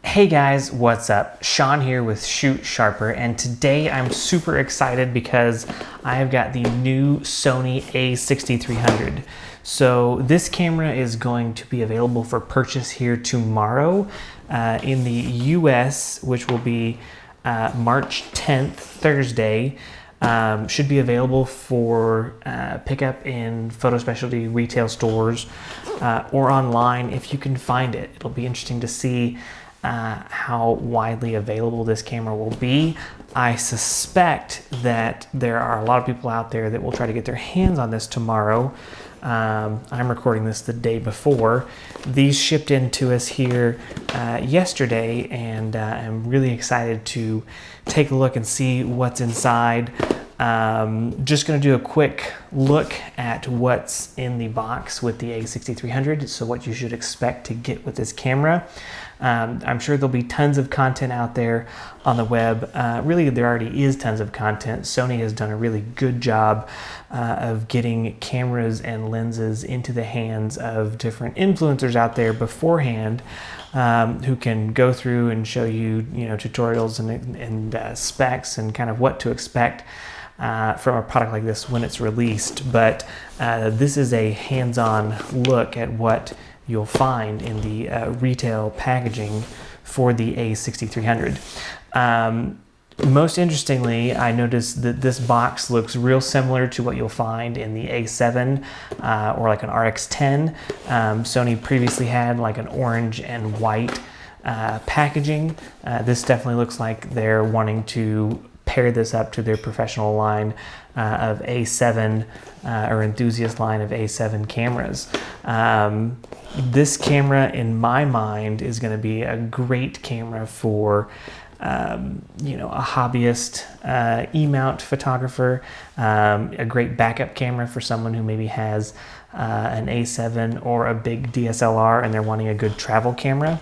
Hey guys, what's up? Sean here with ShootSharper, and today I'm super excited because I have got the new Sony a6300. So this camera is going to be available for purchase here tomorrow in the US, which will be March 10th, Thursday. Should be available for pickup in photo specialty retail stores or online if you can find it. It'll be interesting to see how widely available this camera will be. I suspect that there are a lot of people out there that will try to get their hands on this tomorrow. I'm recording this the day before. These shipped in to us here yesterday, and I'm really excited to take a look and see what's inside. Just going to do a quick look at what's in the box with the a6300, so what you should expect to get with this camera. I'm sure there'll be tons of content out there on the web. Really, there already is tons of content. Sony has done a really good job of getting cameras and lenses into the hands of different influencers out there beforehand, who can go through and show you, tutorials and specs and kind of what to expect from a product like this when it's released. But this is a hands-on look at what you'll find in the retail packaging for the a6300. Most interestingly, I noticed that this box looks real similar to what you'll find in the A7 or like an RX10. Sony previously had like an orange and white packaging. This definitely looks like they're wanting to pair this up to their professional line of A7 or enthusiast line of A7 cameras. This camera, in my mind, is going to be a great camera for a hobbyist E-mount photographer, a great backup camera for someone who maybe has an A7 or a big DSLR and they're wanting a good travel camera.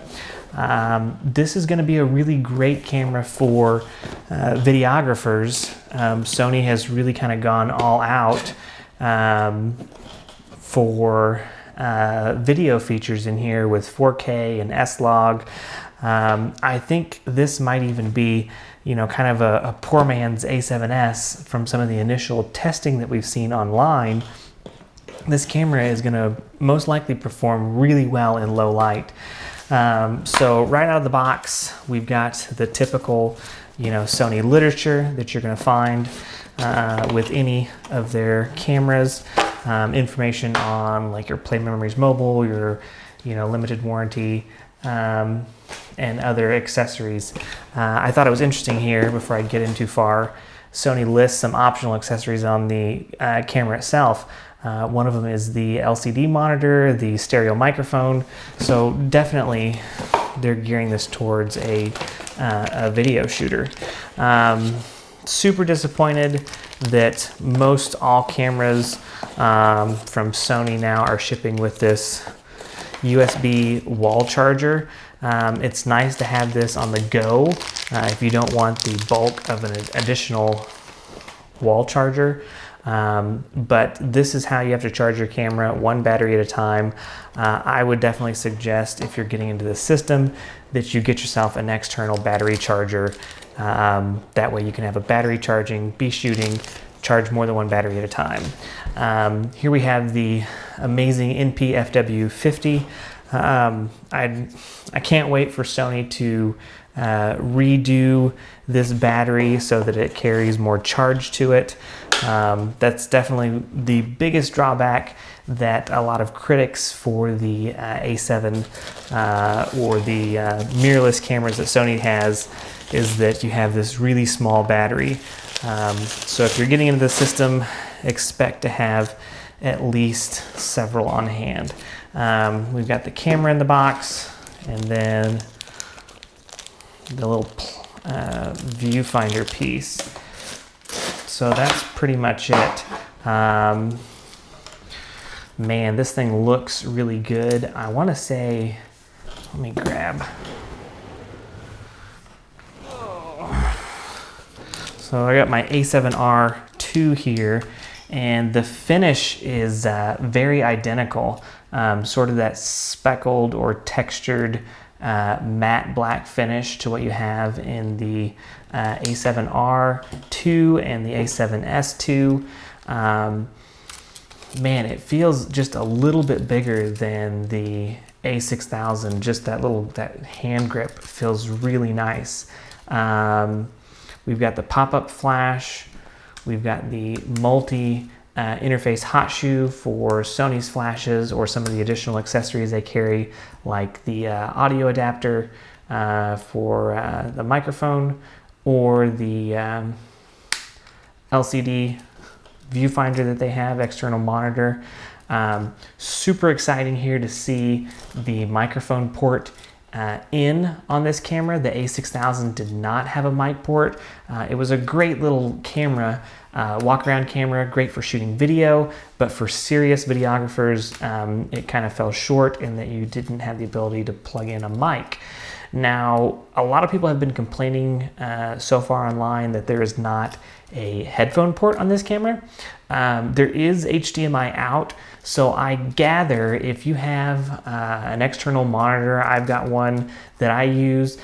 This is going to be a really great camera for videographers. Sony has really kind of gone all out for video features in here with 4K and S-Log. I think this might even be, kind of a poor man's A7S from some of the initial testing that we've seen online. This camera is going to most likely perform really well in low light. So right out of the box, we've got the typical, Sony literature that you're going to find with any of their cameras. Information on like your Play Memories Mobile, your, limited warranty, and other accessories. I thought it was interesting here, before I get in too far, Sony lists some optional accessories on the camera itself. One of them is the LCD monitor, the stereo microphone. So definitely they're gearing this towards a video shooter. Super disappointed that most all cameras from Sony now are shipping with this USB wall charger. It's nice to have this on the go if you don't want the bulk of an additional wall charger. But this is how you have to charge your camera, one battery at a time. I would definitely suggest, if you're getting into the system, that you get yourself an external battery charger. That way you can have a battery charging, be shooting, charge more than one battery at a time. Here we have the amazing NP-FW50. I can't wait for Sony to redo this battery so that it carries more charge to it. That's definitely the biggest drawback that a lot of critics for the A7 or the mirrorless cameras that Sony has, is that you have this really small battery. So if you're getting into the system, expect to have at least several on hand. We've got the camera in the box, and then the little viewfinder piece. So that's pretty much it. Man, this thing looks really good. I want to say, let me grab. So I got my A7R2 here, and the finish is very identical. Sort of that speckled or textured matte black finish to what you have in the A7R2 and the A7S2. Man, it feels just a little bit bigger than the A6000. Just that hand grip feels really nice. We've got the pop-up flash. We've got the multi interface hot shoe for Sony's flashes or some of the additional accessories they carry, like the audio adapter for the microphone, or the LCD viewfinder that they have, external monitor. Super exciting here to see the microphone port in on this camera. The A6000 did not have a mic port. It was a great little camera, walk around camera, great for shooting video, but for serious videographers, it kind of fell short in that you didn't have the ability to plug in a mic. Now, a lot of people have been complaining so far online that there is not a headphone port on this camera. There is HDMI out, so I gather if you have an external monitor, I've got one that I use,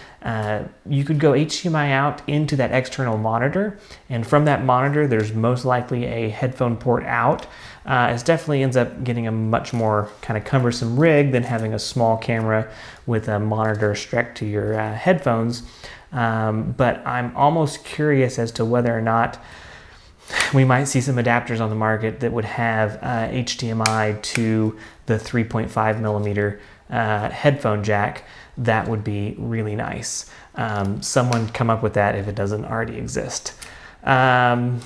you could go HDMI out into that external monitor, and from that monitor there's most likely a headphone port out. It definitely ends up getting a much more kind of cumbersome rig than having a small camera with a monitor strapped to your headphones. But I'm almost curious as to whether or not we might see some adapters on the market that would have HDMI to the 3.5 millimeter headphone jack. That would be really nice. Someone come up with that if it doesn't already exist. Yeah,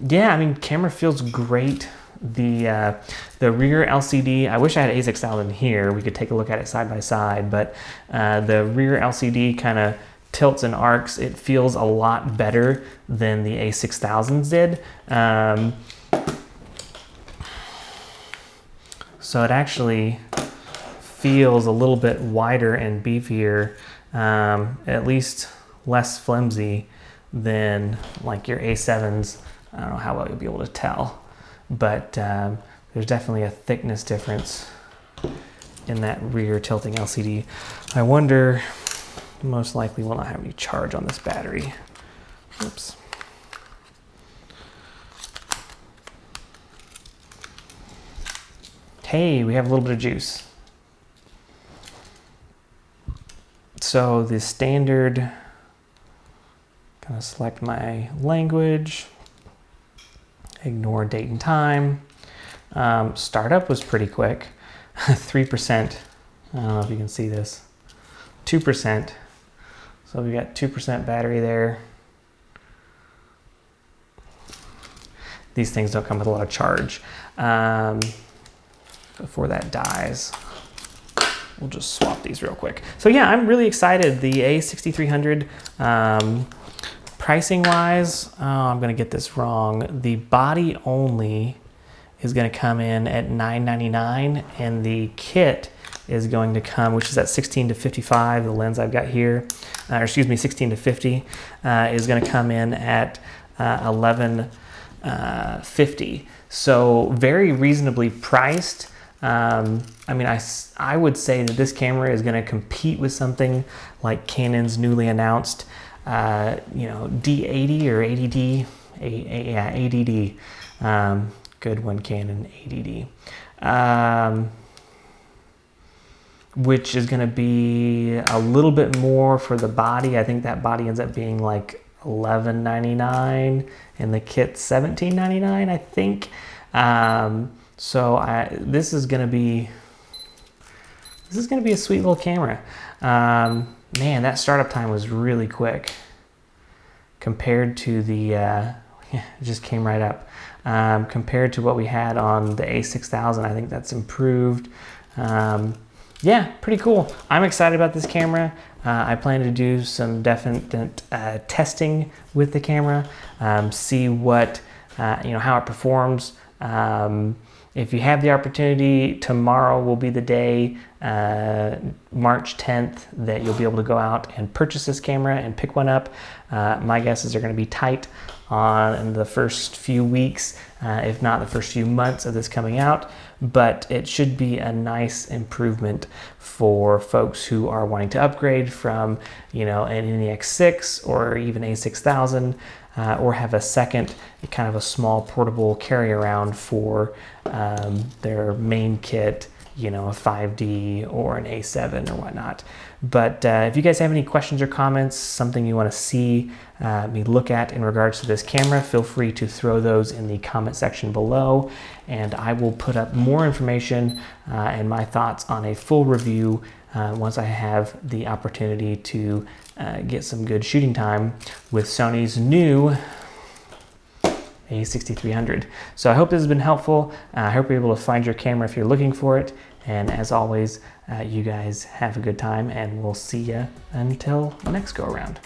I mean, camera feels great. The rear LCD, I wish I had A6000 here. We could take a look at it side by side, but the rear LCD kind of tilts and arcs. It feels a lot better than the A6000s did. So it actually feels a little bit wider and beefier, at least less flimsy than like your A7s. I don't know how well you'll be able to tell, but there's definitely a thickness difference in that rear tilting LCD. I wonder, most likely will not have any charge on this battery. Oops. Hey, we have a little bit of juice. So the standard, gonna select my language, ignore date and time. Startup was pretty quick, 3%. I don't know if you can see this, 2%. So we got 2% battery there. These things don't come with a lot of charge. Before that dies, we'll just swap these real quick. So yeah, I'm really excited. The A6300, pricing wise, oh, I'm gonna get this wrong. The body only is gonna come in at $999, and the kit is going to come, which is at 16 to 55, the lens I've got here, or excuse me, 16 to 50, is gonna come in at $1150. So very reasonably priced. I mean, I would say that this camera is gonna compete with something like Canon's newly announced, you know, D80 or ADD, yeah, ADD, good one, Canon ADD. Which is gonna be a little bit more for the body. I think that body ends up being like $1199 and the kit's $1799, I think. So this is gonna be a sweet little camera. Man, that startup time was really quick compared to the, it just came right up. Compared to what we had on the A6000, I think that's improved. Yeah, pretty cool. I'm excited about this camera. I plan to do some definite testing with the camera, see what, you know, how it performs. if you have the opportunity, tomorrow will be the day, March 10th, that you'll be able to go out and purchase this camera and pick one up. My guess is they're going to be tight in the first few weeks, if not the first few months of this coming out, but it should be a nice improvement for folks who are wanting to upgrade from, you know, an NEX6 or even a6000, or have a second kind of a small portable carry around for their main kit, you know, a 5D or an A7 or whatnot. But if you guys have any questions or comments, something you want to see me look at in regards to this camera, feel free to throw those in the comment section below, and I will put up more information and my thoughts on a full review once I have the opportunity to get some good shooting time with Sony's new a6300. So I hope this has been helpful. I hope you're able to find your camera if you're looking for it. And as always, you guys have a good time, and we'll see you until next go around.